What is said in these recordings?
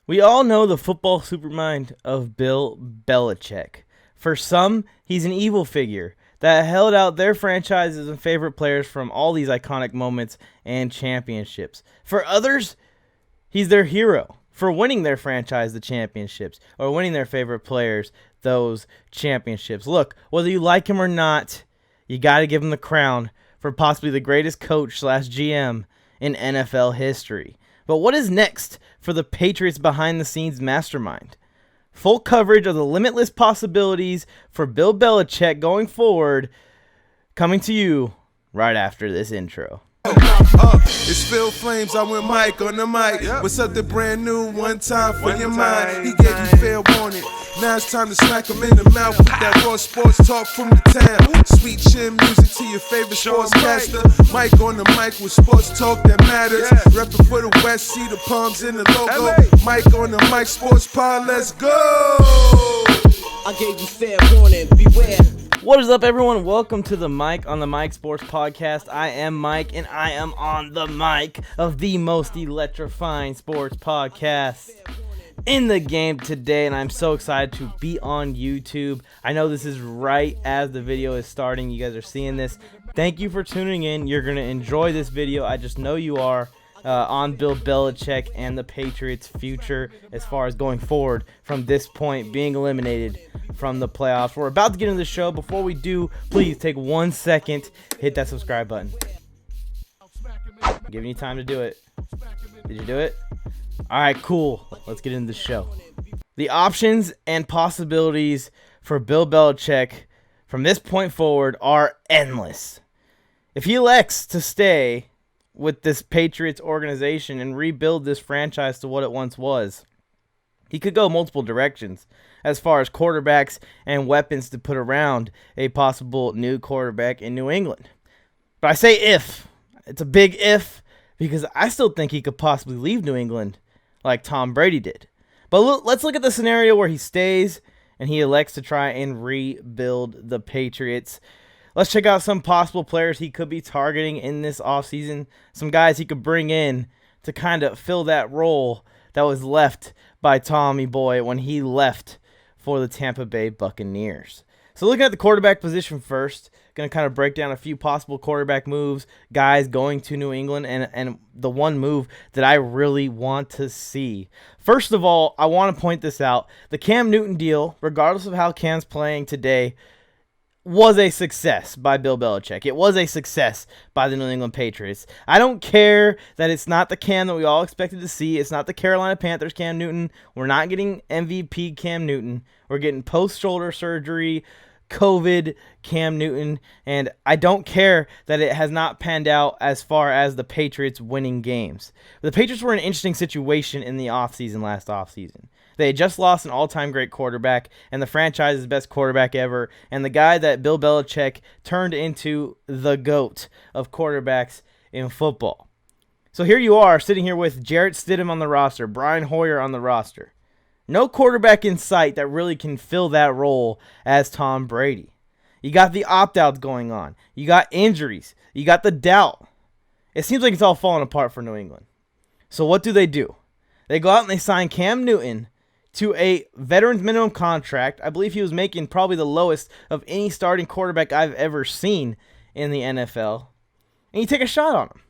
We all know the football supermind of Bill Belichick. For some, he's an evil figure that held out their franchises and favorite players from all these iconic moments and championships. For others, he's their hero for winning their franchise the championships or winning their favorite players those championships. Look, whether you like him or not, you got to give him the crown for possibly the greatest coach / GM in NFL history. But what is next for the Patriots behind-the-scenes mastermind? Full coverage of the limitless possibilities for Bill Belichick going forward, coming to you right after this intro. It's Phil Flames, I went Mike on the mic. With something brand new, one time for your mind. He gave you fair warning. Now it's time to smack him in the mouth with that raw sports talk from the town. Sweet chin music to your favorite sportscaster. Mike on the mic with sports talk that matters. Reppin' for the West, see the palms in the logo. Mike on the mic, sports pod, let's go. I gave you fair warning, beware. What is up, everyone? Welcome to the Mike on the Mic Sports Podcast. I am Mike, and I am on the mic of the most electrifying sports podcast in the game today, and I'm so excited to be on YouTube. I know this is right as the video is starting. You guys are seeing this. Thank you for tuning in. You're going to enjoy this video. I just know you are. On Bill Belichick and the Patriots' future as far as going forward from this point, being eliminated from the playoffs. We're about to get into the show. Before we do, please take 1 second, hit that subscribe button. I'm giving you time to do it. Did you do it? All right, cool. Let's get into the show. The options and possibilities for Bill Belichick from this point forward are endless. If he elects to stay with this Patriots organization and rebuild this franchise to what it once was, he could go multiple directions as far as quarterbacks and weapons to put around a possible new quarterback in New England. But I say if. It's a big if, because I still think he could possibly leave New England like Tom Brady did. But let's look at the scenario where he stays and he elects to try and rebuild the Patriots. Let's check out some possible players he could be targeting in this offseason. Some guys he could bring in to kind of fill that role that was left by Tommy Boy when he left for the Tampa Bay Buccaneers. So looking at the quarterback position first, going to kind of break down a few possible quarterback moves, guys going to New England, and the one move that I really want to see. First of all, I want to point this out. The Cam Newton deal, regardless of how Cam's playing today, was a success by Bill Belichick. It was a success by the New England Patriots. I don't care that it's not the Cam that we all expected to see. It's not the Carolina Panthers Cam Newton. We're not getting MVP Cam Newton. We're getting post-shoulder surgery, COVID Cam Newton. And I don't care that it has not panned out as far as the Patriots winning games. The Patriots were in an interesting situation in the offseason last offseason. They had just lost an all-time great quarterback and the franchise's best quarterback ever, and the guy that Bill Belichick turned into the GOAT of quarterbacks in football. So here you are, sitting here with Jarrett Stidham on the roster, Brian Hoyer on the roster. No quarterback in sight that really can fill that role as Tom Brady. You got the opt-outs going on. You got injuries. You got the doubt. It seems like it's all falling apart for New England. So what do? They go out and they sign Cam Newton to a veteran's minimum contract. I believe he was making probably the lowest of any starting quarterback I've ever seen in the NFL. And you take a shot on him.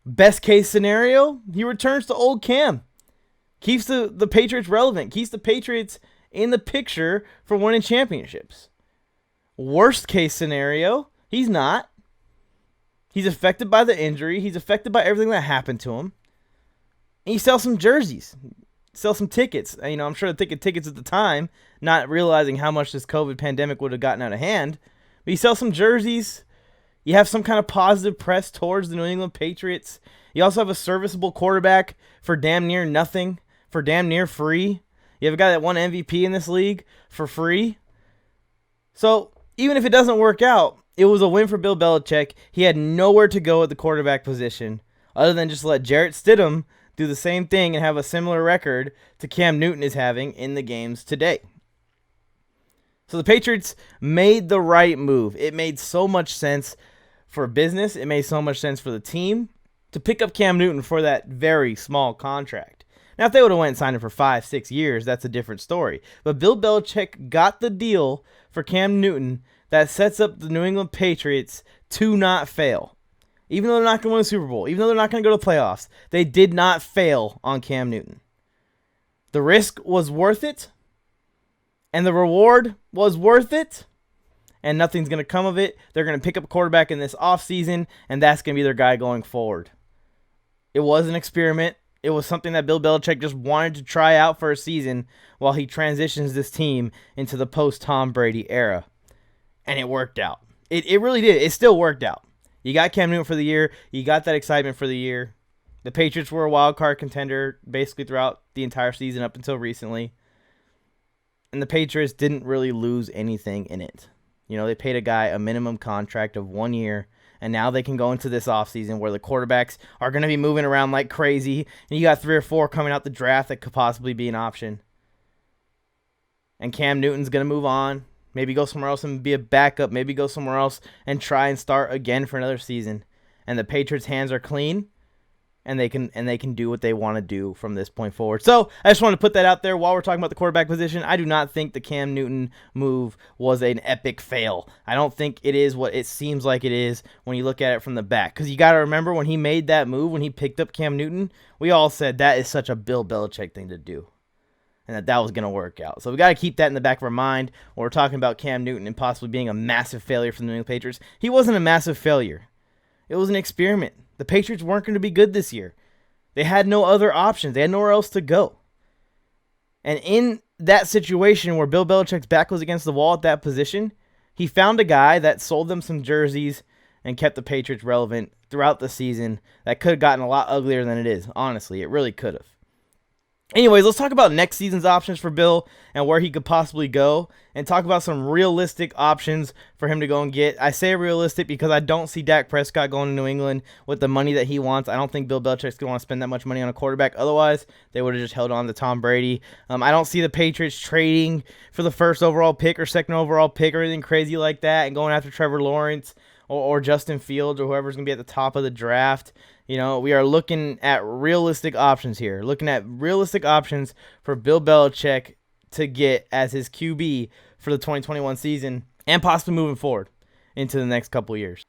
Best case scenario, he returns to old Cam. Keeps the Patriots relevant. Keeps the Patriots in the picture for winning championships. Worst case scenario, he's not. He's affected by the injury. He's affected by everything that happened to him. And you sell some jerseys. Sell some tickets. You know, I'm sure the tickets at the time, not realizing how much this COVID pandemic would have gotten out of hand. But you sell some jerseys. You have some kind of positive press towards the New England Patriots. You also have a serviceable quarterback for damn near nothing, for damn near free. You have a guy that won MVP in this league for free. So even if it doesn't work out, it was a win for Bill Belichick. He had nowhere to go at the quarterback position other than just let Jarrett Stidham do the same thing and have a similar record to Cam Newton is having in the games today. So the Patriots made the right move. It made so much sense for business. It made so much sense for the team to pick up Cam Newton for that very small contract. Now, if they would have went and signed him for 5-6 years, that's a different story. But Bill Belichick got the deal for Cam Newton that sets up the New England Patriots to not fail. Even though they're not going to win a Super Bowl, even though they're not going to go to playoffs, they did not fail on Cam Newton. The risk was worth it, and the reward was worth it, and nothing's going to come of it. They're going to pick up a quarterback in this offseason, and that's going to be their guy going forward. It was an experiment. It was something that Bill Belichick just wanted to try out for a season while he transitions this team into the post-Tom Brady era. And it worked out. It really did. It still worked out. You got Cam Newton for the year. You got that excitement for the year. The Patriots were a wild card contender basically throughout the entire season up until recently. And the Patriots didn't really lose anything in it. You know, they paid a guy a minimum contract of 1 year. And now they can go into this offseason where the quarterbacks are going to be moving around like crazy. And you got 3 or 4 coming out the draft that could possibly be an option. And Cam Newton's going to move on. Maybe go somewhere else and be a backup. Maybe go somewhere else and try and start again for another season. And the Patriots' hands are clean. And they can do what they want to do from this point forward. So I just wanted to put that out there while we're talking about the quarterback position. I do not think the Cam Newton move was an epic fail. I don't think it is what it seems like it is when you look at it from the back. Because you got to remember when he made that move, when he picked up Cam Newton, we all said that is such a Bill Belichick thing to do. And that was going to work out. So we got to keep that in the back of our mind when we're talking about Cam Newton and possibly being a massive failure for the New England Patriots. He wasn't a massive failure. It was an experiment. The Patriots weren't going to be good this year. They had no other options. They had nowhere else to go. And in that situation where Bill Belichick's back was against the wall at that position, he found a guy that sold them some jerseys and kept the Patriots relevant throughout the season that could have gotten a lot uglier than it is. Honestly, it really could have. Anyways, let's talk about next season's options for Bill and where he could possibly go and talk about some realistic options for him to go and get. I say realistic because I don't see Dak Prescott going to New England with the money that he wants. I don't think Bill Belichick's going to want to spend that much money on a quarterback. Otherwise, they would have just held on to Tom Brady. I don't see the Patriots trading for the first overall pick or second overall pick or anything crazy like that and going after Trevor Lawrence or Justin Fields or whoever's going to be at the top of the draft. You know, we are looking at realistic options here. Looking at realistic options for Bill Belichick to get as his QB for the 2021 season and possibly moving forward into the next couple of years.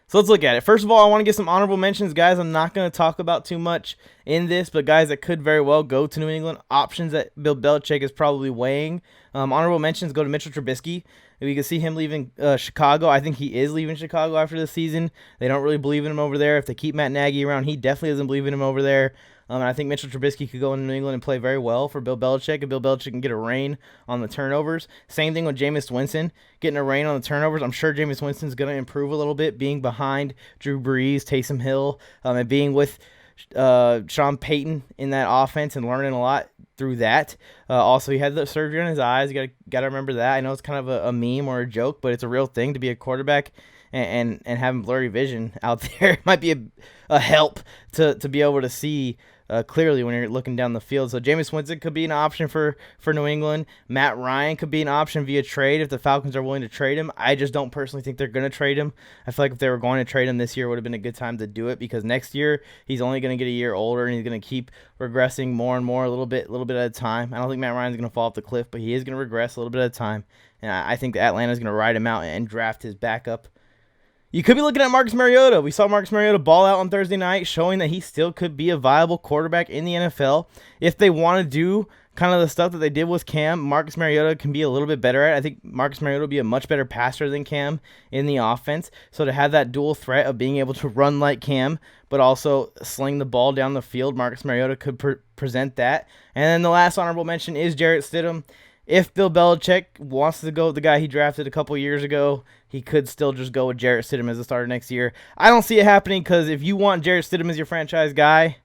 So let's look at it. First of all, I want to get some honorable mentions. Guys, I'm not going to talk about too much in this, but guys that could very well go to New England. Options that Bill Belichick is probably weighing. Honorable mentions go to Mitchell Trubisky. We can see him leaving Chicago. I think he is leaving Chicago after this season. They don't really believe in him over there. If they keep Matt Nagy around, he definitely doesn't believe in him over there. And I think Mitchell Trubisky could go into New England and play very well for Bill Belichick, and Bill Belichick can get a reign on the turnovers. Same thing with Jameis Winston, getting a reign on the turnovers. I'm sure Jameis Winston's going to improve a little bit, being behind Drew Brees, Taysom Hill, and being with Sean Payton in that offense and learning a lot through that. Also, he had the surgery on his eyes. You got to remember that. I know it's kind of a meme or a joke, but it's a real thing to be a quarterback and having blurry vision out there. It might be a help to be able to see clearly when you're looking down the field. So Jameis Winston could be an option for New England. Matt Ryan could be an option via trade if the Falcons are willing to trade him. I just don't personally think they're going to trade him. I feel like if they were going to trade him this year, it would have been a good time to do it because next year he's only going to get a year older and he's going to keep regressing more and more a little bit at a time. I don't think Matt Ryan's going to fall off the cliff, but he is going to regress a little bit at a time. And I think Atlanta's going to ride him out and draft his backup. You could be looking at Marcus Mariota. We saw Marcus Mariota ball out on Thursday night, showing that he still could be a viable quarterback in the NFL. If they want to do kind of the stuff that they did with Cam, Marcus Mariota can be a little bit better at it. I think Marcus Mariota will be a much better passer than Cam in the offense. So to have that dual threat of being able to run like Cam, but also sling the ball down the field, Marcus Mariota could present that. And then the last honorable mention is Jarrett Stidham. If Bill Belichick wants to go with the guy he drafted a couple years ago, he could still just go with Jarrett Stidham as a starter next year. I don't see it happening because if you want Jarrett Stidham as your franchise guy,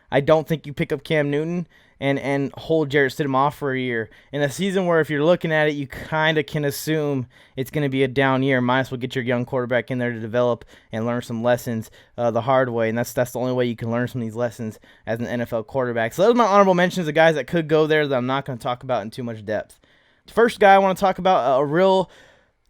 I don't think you pick up Cam Newton and hold Jarrett Stidham off for a year. In a season where if you're looking at it, you kind of can assume it's going to be a down year. Might as well get your young quarterback in there to develop and learn some lessons the hard way. And that's the only way you can learn some of these lessons as an NFL quarterback. So those are my honorable mentions of guys that could go there that I'm not going to talk about in too much depth. The first guy I want to talk about, a real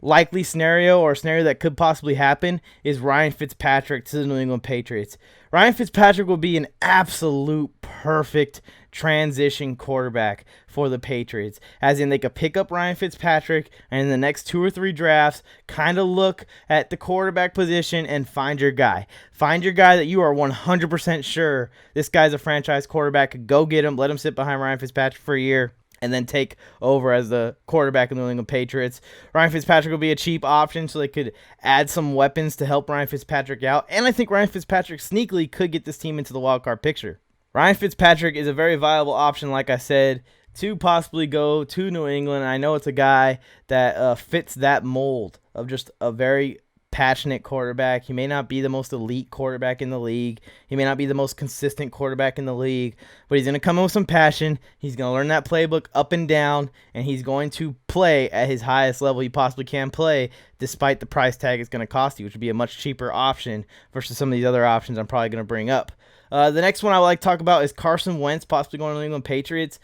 likely scenario, or a scenario that could possibly happen, is Ryan Fitzpatrick to the New England Patriots. Ryan Fitzpatrick will be an absolute perfect transition quarterback for the Patriots, as in they could pick up Ryan Fitzpatrick and in the next 2 or 3 drafts kind of look at the quarterback position and find your guy. Find your guy that you are 100% sure this guy's a franchise quarterback. Go get him, let him sit behind Ryan Fitzpatrick for a year, and then take over as the quarterback of the New England Patriots. Ryan Fitzpatrick will be a cheap option, so they could add some weapons to help Ryan Fitzpatrick out. And I think Ryan Fitzpatrick sneakily could get this team into the wild card picture. Ryan Fitzpatrick is a very viable option, like I said, to possibly go to New England. I know it's a guy that fits that mold of just a very passionate quarterback. He may not be the most elite quarterback in the league. He may not be the most consistent quarterback in the league, but he's going to come in with some passion. He's going to learn that playbook up and down, and he's going to play at his highest level he possibly can play, despite the price tag it's going to cost you, which would be a much cheaper option versus some of these other options I'm probably going to bring up. The next one I would like to talk about is Carson Wentz, possibly going to the New England Patriots.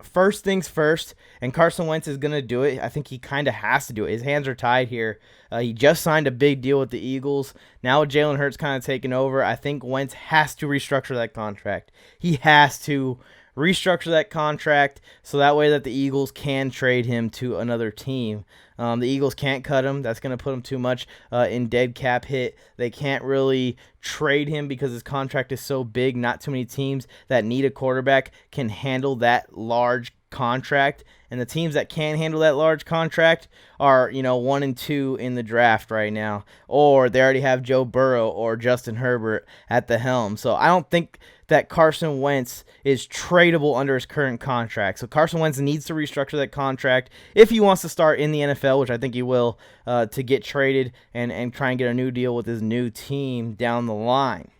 First things first, and Carson Wentz is going to do it. I think he kind of has to do it. His hands are tied here. He just signed a big deal with the Eagles. Now with Jalen Hurts kind of taking over, I think Wentz has to restructure that contract. He has to restructure that contract so that way that the Eagles can trade him to another team. The Eagles can't cut him. That's going to put him too much in dead cap hit. They can't really trade him because his contract is so big. Not too many teams that need a quarterback can handle that large contract. And the teams that can handle that large contract are, 1 and 2 in the draft right now. Or they already have Joe Burrow or Justin Herbert at the helm. So I don't think that Carson Wentz is tradable under his current contract. So Carson Wentz needs to restructure that contract if he wants to start in the NFL, which I think he will, to get traded and try and get a new deal with his new team down the line.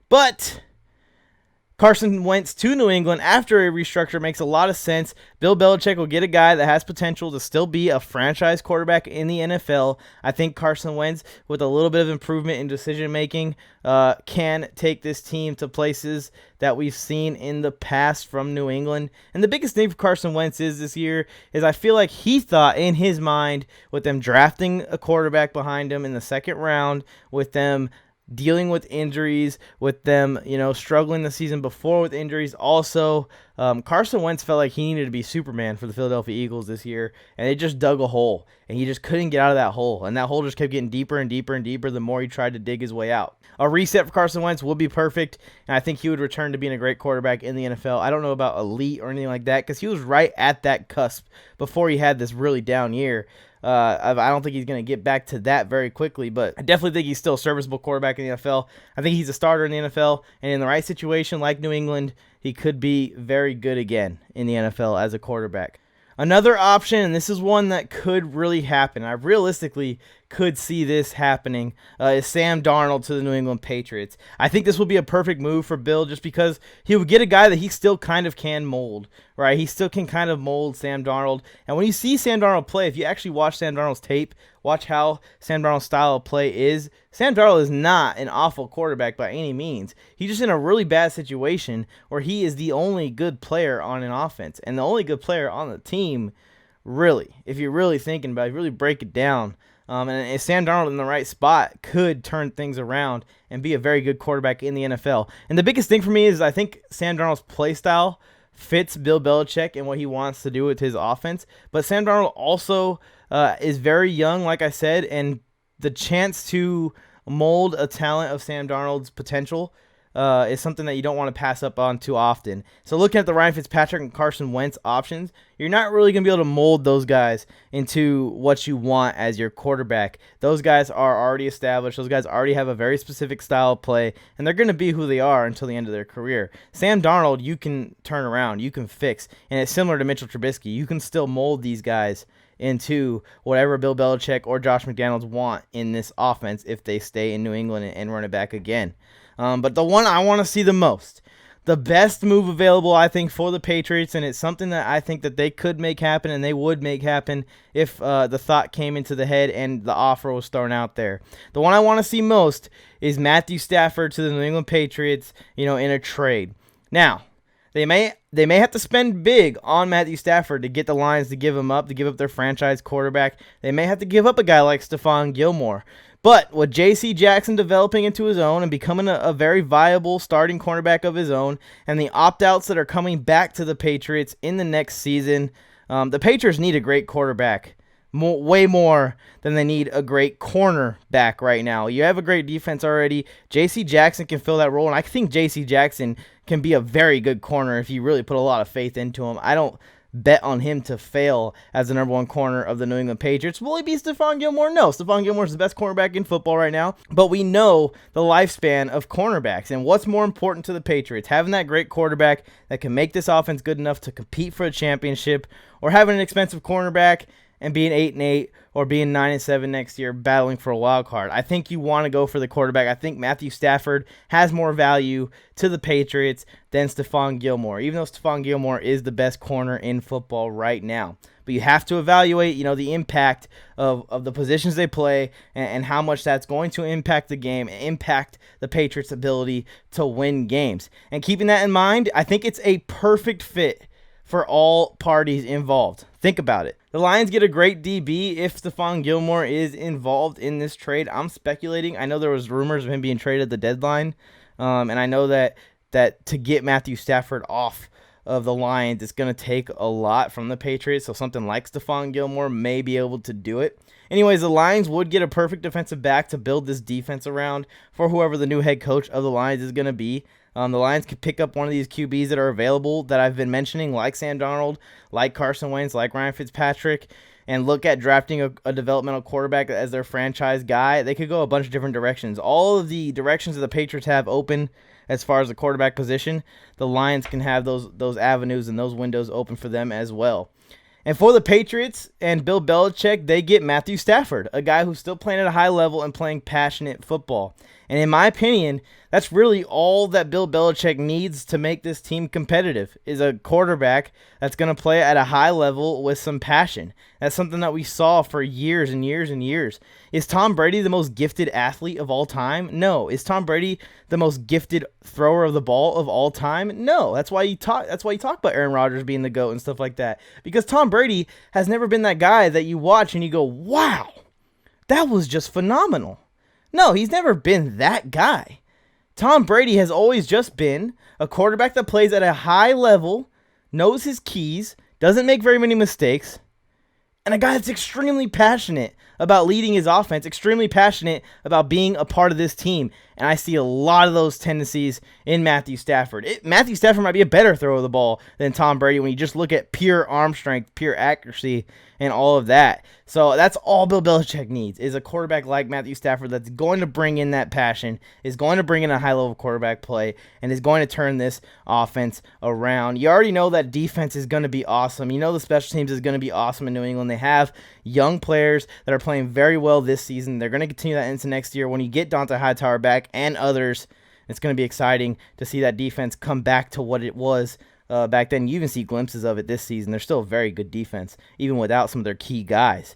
But Carson Wentz to New England after a restructure makes a lot of sense. Bill Belichick will get a guy that has potential to still be a franchise quarterback in the NFL. I think Carson Wentz, with a little bit of improvement in decision-making, can take this team to places that we've seen in the past from New England. And the biggest thing for Carson Wentz is this year is I feel like he thought in his mind, with them drafting a quarterback behind him in the second round, with them dealing with injuries, with them, struggling the season before with injuries. Also, Carson Wentz felt like he needed to be Superman for the Philadelphia Eagles this year, and it just dug a hole, and he just couldn't get out of that hole, and that hole just kept getting deeper and deeper and deeper the more he tried to dig his way out. A reset for Carson Wentz would be perfect, and I think he would return to being a great quarterback in the NFL. I don't know about elite or anything like that, because he was right at that cusp before he had this really down year. I don't think he's going to get back to that very quickly, but I definitely think he's still a serviceable quarterback in the NFL. I think he's a starter in the NFL, and in the right situation like New England, he could be very good again in the NFL as a quarterback. Another option, and this is one that could really happen, I realistically could see this happening, is Sam Darnold to the New England Patriots. I think this will be a perfect move for Bill just because he would get a guy that he still kind of can mold, right? He still can kind of mold Sam Darnold. And when you see Sam Darnold play, if you actually watch Sam Darnold's tape, watch how Sam Darnold's style of play is, Sam Darnold is not an awful quarterback by any means. He's just in a really bad situation where he is the only good player on an offense and the only good player on the team, really, if you're really thinking about it, really break it down. And Sam Darnold in the right spot could turn things around and be a very good quarterback in the NFL. And the biggest thing for me is I think Sam Darnold's play style fits Bill Belichick and what he wants to do with his offense. But Sam Darnold also is very young, like I said, and the chance to mold a talent of Sam Darnold's potential is something that you don't want to pass up on too often. So looking at the Ryan Fitzpatrick and Carson Wentz options, you're not really going to be able to mold those guys into what you want as your quarterback. Those guys are already established. Those guys already have a very specific style of play, and they're going to be who they are until the end of their career. Sam Darnold, you can turn around. You can fix. And it's similar to Mitchell Trubisky. You can still mold these guys into whatever Bill Belichick or Josh McDaniels want in this offense if they stay in New England and run it back again. But the one I want to see the most, the best move available, I think, for the Patriots, and it's something that I think that they could make happen and they would make happen if the thought came into the head and the offer was thrown out there. The one I want to see most is Matthew Stafford to the New England Patriots, in a trade. Now, They may have to spend big on Matthew Stafford to get the Lions to give him up, to give up their franchise quarterback. They may have to give up a guy like Stephon Gilmore. But with J.C. Jackson developing into his own and becoming a very viable starting cornerback of his own, and the opt-outs that are coming back to the Patriots in the next season, the Patriots need a great quarterback. Way more than they need a great cornerback right now. You have a great defense already. J.C. Jackson can fill that role, and I think J.C. Jackson can be a very good corner if you really put a lot of faith into him. I don't bet on him to fail as the number one corner of the New England Patriots. Will he be Stephon Gilmore? No. Stephon Gilmore is the best cornerback in football right now, but we know the lifespan of cornerbacks, and what's more important to the Patriots, having that great quarterback that can make this offense good enough to compete for a championship, or having an expensive cornerback and being 8-8 or being 9-7 next year, battling for a wild card. I think you want to go for the quarterback. I think Matthew Stafford has more value to the Patriots than Stephon Gilmore, even though Stephon Gilmore is the best corner in football right now. But you have to evaluate, the impact of the positions they play and how much that's going to impact the game, and impact the Patriots' ability to win games. And keeping that in mind, I think it's a perfect fit for all parties involved. Think about it. The Lions get a great DB if Stephon Gilmore is involved in this trade. I'm speculating. I know there was rumors of him being traded at the deadline, and I know that to get Matthew Stafford off of the Lions, it's going to take a lot from the Patriots, so something like Stephon Gilmore may be able to do it. Anyways, the Lions would get a perfect defensive back to build this defense around for whoever the new head coach of the Lions is going to be. The Lions could pick up one of these QBs that are available that I've been mentioning, like Sam Darnold, like Carson Wentz, like Ryan Fitzpatrick, and look at drafting a developmental quarterback as their franchise guy. They could go a bunch of different directions. All of the directions that the Patriots have open as far as the quarterback position, the Lions can have those avenues and those windows open for them as well. And for the Patriots and Bill Belichick, they get Matthew Stafford, a guy who's still playing at a high level and playing passionate football. And in my opinion, that's really all that Bill Belichick needs to make this team competitive, is a quarterback that's going to play at a high level with some passion. That's something that we saw for years and years and years. Is Tom Brady the most gifted athlete of all time? No. Is Tom Brady the most gifted thrower of the ball of all time? No. That's why you talk about Aaron Rodgers being the GOAT and stuff like that. Because Tom Brady has never been that guy that you watch and you go, wow, that was just phenomenal. No, he's never been that guy. Tom Brady has always just been a quarterback that plays at a high level, knows his keys, doesn't make very many mistakes, and a guy that's extremely passionate about leading his offense, extremely passionate about being a part of this team. And I see a lot of those tendencies in Matthew Stafford. Matthew Stafford might be a better thrower of the ball than Tom Brady when you just look at pure arm strength, pure accuracy, and all of that. So that's all Bill Belichick needs, is a quarterback like Matthew Stafford that's going to bring in that passion, is going to bring in a high-level quarterback play, and is going to turn this offense around. You already know that defense is going to be awesome. You know the special teams is going to be awesome in New England. They have young players that are playing very well this season. They're going to continue that into next year. When you get Dante Hightower back and others, it's going to be exciting to see that defense come back to what it was back then. You even see glimpses of it this season. They're still a very good defense, even without some of their key guys.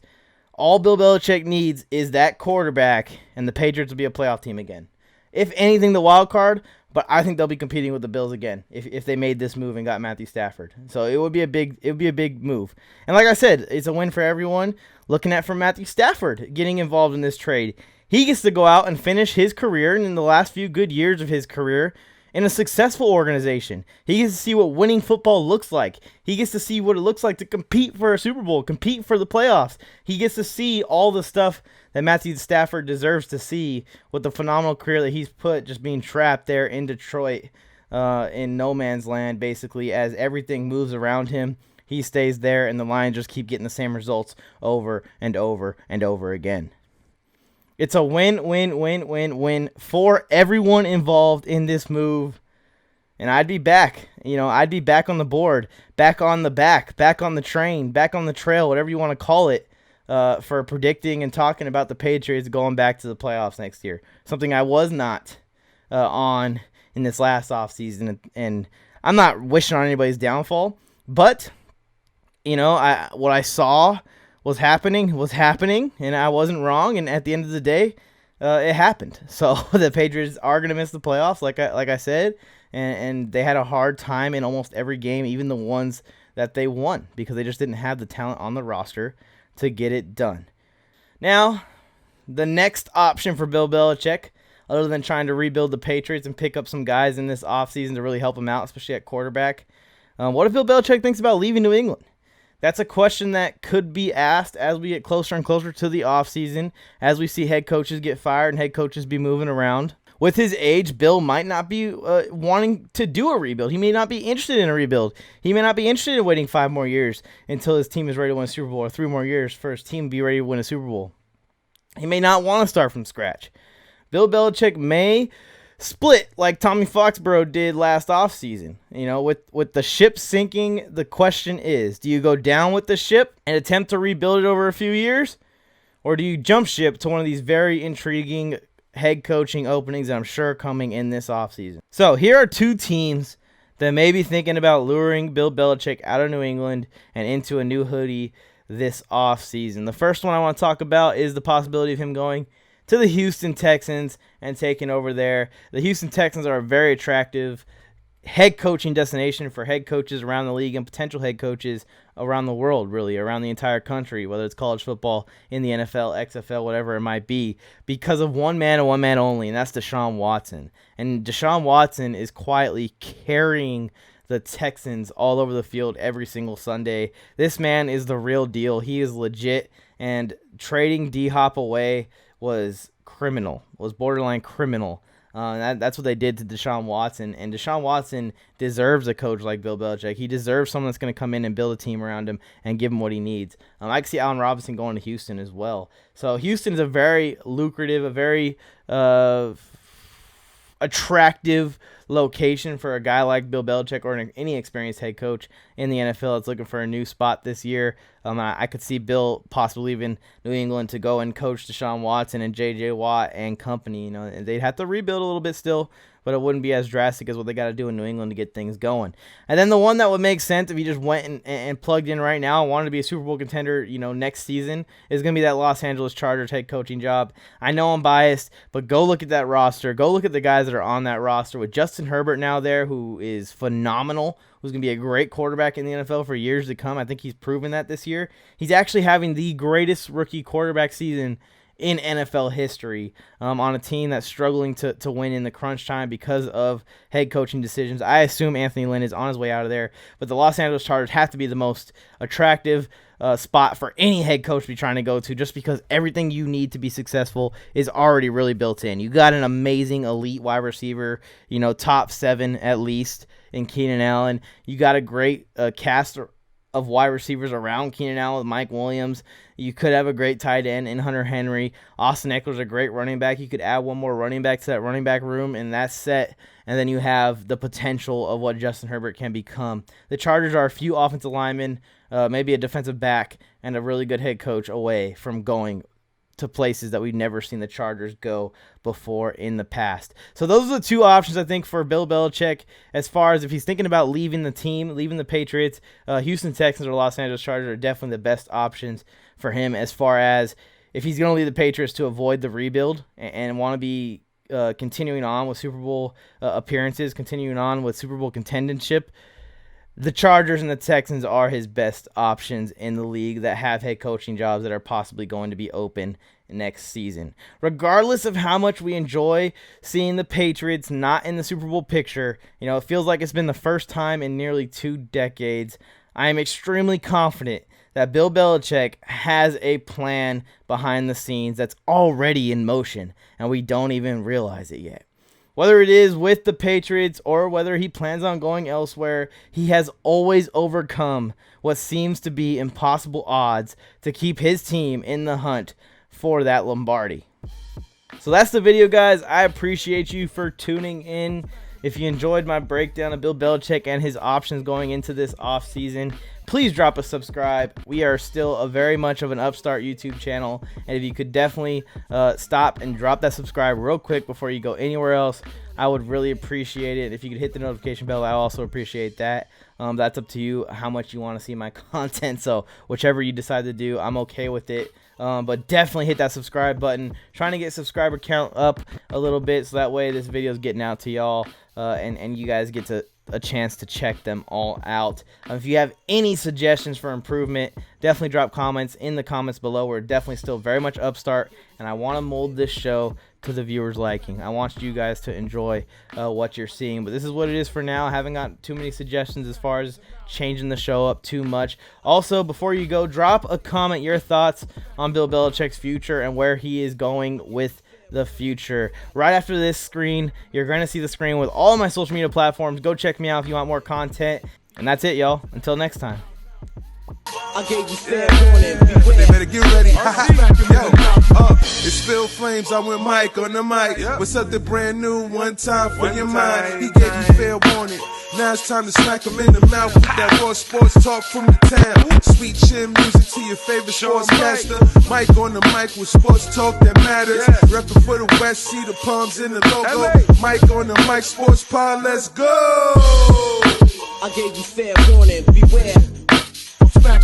All Bill Belichick needs is that quarterback, and the Patriots will be a playoff team again. If anything, the wild card, but I think they'll be competing with the Bills again if they made this move and got Matthew Stafford. So it would be a big move. And like I said, it's a win for everyone. Looking at for Matthew Stafford getting involved in this trade, he gets to go out and finish his career, and in the last few good years of his career, in a successful organization. He gets to see what winning football looks like. He gets to see what it looks like to compete for a Super Bowl, compete for the playoffs. He gets to see all the stuff that Matthew Stafford deserves to see with the phenomenal career that he's put, just being trapped there in Detroit in no man's land, basically, as everything moves around him. He stays there, and the Lions just keep getting the same results over and over and over again. It's a win, win, win, win, win for everyone involved in this move. And I'd be back. I'd be back on the board, back on the train, back on the trail, whatever you want to call it, for predicting and talking about the Patriots going back to the playoffs next year. Something I was not on in this last offseason. And I'm not wishing on anybody's downfall. But, what I saw was happening, and I wasn't wrong, and at the end of the day, it happened. So the Patriots are going to miss the playoffs, like I said, and they had a hard time in almost every game, even the ones that they won, because they just didn't have the talent on the roster to get it done. Now, the next option for Bill Belichick, other than trying to rebuild the Patriots and pick up some guys in this offseason to really help him out, especially at quarterback, what if Bill Belichick thinks about leaving New England? That's a question that could be asked as we get closer and closer to the offseason, as we see head coaches get fired and head coaches be moving around. With his age, Bill might not be wanting to do a rebuild. He may not be interested in a rebuild. He may not be interested in waiting 5 more years until his team is ready to win a Super Bowl, or 3 more years for his team to be ready to win a Super Bowl. He may not want to start from scratch. Bill Belichick may split like Tommy Foxborough did last offseason. With the ship sinking, the question is, do you go down with the ship and attempt to rebuild it over a few years? Or do you jump ship to one of these very intriguing head coaching openings that I'm sure are coming in this offseason? So here are 2 teams that may be thinking about luring Bill Belichick out of New England and into a new hoodie this offseason. The first one I want to talk about is the possibility of him going to the Houston Texans and taking over there. The Houston Texans are a very attractive head coaching destination for head coaches around the league and potential head coaches around the world, really, around the entire country, whether it's college football, in the NFL, XFL, whatever it might be, because of one man and one man only, and that's Deshaun Watson. And Deshaun Watson is quietly carrying the Texans all over the field every single Sunday. This man is the real deal. He is legit, and trading D-Hop away was borderline criminal. That's what they did to Deshaun Watson, and Deshaun Watson deserves a coach like Bill Belichick. He deserves someone that's going to come in and build a team around him and give him what he needs. I can see Allen Robinson going to Houston as well. So Houston is a very lucrative, a very attractive location for a guy like Bill Belichick or any experienced head coach in the NFL that's looking for a new spot this year. I could see Bill possibly leaving New England to go and coach Deshaun Watson and J.J. Watt and company. They'd have to rebuild a little bit still, but it wouldn't be as drastic as what they got to do in New England to get things going. And then the one that would make sense if you just went and plugged in right now and wanted to be a Super Bowl contender, next season, is going to be that Los Angeles Chargers head coaching job. I know I'm biased, but go look at that roster. Go look at the guys that are on that roster with Justin Herbert now there, who is phenomenal, who's going to be a great quarterback in the NFL for years to come. I think he's proven that this year. He's actually having the greatest rookie quarterback season in NFL history on a team that's struggling to win in the crunch time because of head coaching decisions. I assume Anthony Lynn is on his way out of there, but the Los Angeles Chargers have to be the most attractive spot for any head coach to be trying to go to, just because everything you need to be successful is already really built in. You got an amazing elite wide receiver, top 7 at least in Keenan Allen. You got a great cast of wide receivers around Keenan Allen with Mike Williams. You could have a great tight end in Hunter Henry. Austin Eckler's a great running back. You could add one more running back to that running back room, and that's set. And then you have the potential of what Justin Herbert can become. The Chargers are a few offensive linemen, maybe a defensive back, and a really good head coach away from going to places that we've never seen the Chargers go before in the past. So those are the 2 options, I think, for Bill Belichick as far as if he's thinking about leaving the team, leaving the Patriots. Houston Texans or Los Angeles Chargers are definitely the best options for him, as far as if he's going to leave the Patriots to avoid the rebuild and want to be continuing on with Super Bowl appearances, continuing on with Super Bowl contendership. The Chargers and the Texans are his best options in the league that have head coaching jobs that are possibly going to be open next season. Regardless of how much we enjoy seeing the Patriots not in the Super Bowl picture, it feels like it's been the first time in nearly 2 decades. I am extremely confident that Bill Belichick has a plan behind the scenes that's already in motion, and we don't even realize it yet. Whether it is with the Patriots or whether he plans on going elsewhere, he has always overcome what seems to be impossible odds to keep his team in the hunt for that Lombardi. So that's the video, guys. I appreciate you for tuning in. If you enjoyed my breakdown of Bill Belichick and his options going into this offseason, please drop a subscribe. We are still a very much of an upstart YouTube channel, and if you could definitely stop and drop that subscribe real quick before you go anywhere else, I would really appreciate it. If you could hit the notification bell, I also appreciate that. That's up to you how much you want to see my content. So whichever you decide to do, I'm okay with it. But definitely hit that subscribe button. Trying to get subscriber count up a little bit so that way this video is getting out to y'all and you guys get a chance to check them all out. If you have any suggestions for improvement, definitely drop comments in the comments below. We're definitely still very much upstart, and I want to mold this show to the viewers' liking. I want you guys to enjoy what you're seeing, but this is what it is for now. I haven't got too many suggestions as far as changing the show up too much. Also, before you go, drop a comment, your thoughts on Bill Belichick's future and where he is going with the future. Right after this screen, you're going to see the screen with all of my social media platforms. Go check me out if you want more content. And that's it, y'all. Until next time. I gave you fair warning. They better get ready. Yo, it's Phil Flames. I'm with Mike on the mic. With something brand new, one time for your mind. He gave you fair warning. Now it's time to smack him in the mouth with that raw sports talk from the town. Sweet chin music to your favorite sportscaster. Mike on the mic with sports talk that matters. Reppin' for the West, see the palms in the logo. Mike on the mic, sports pod, let's go. I gave you fair warning. Beware.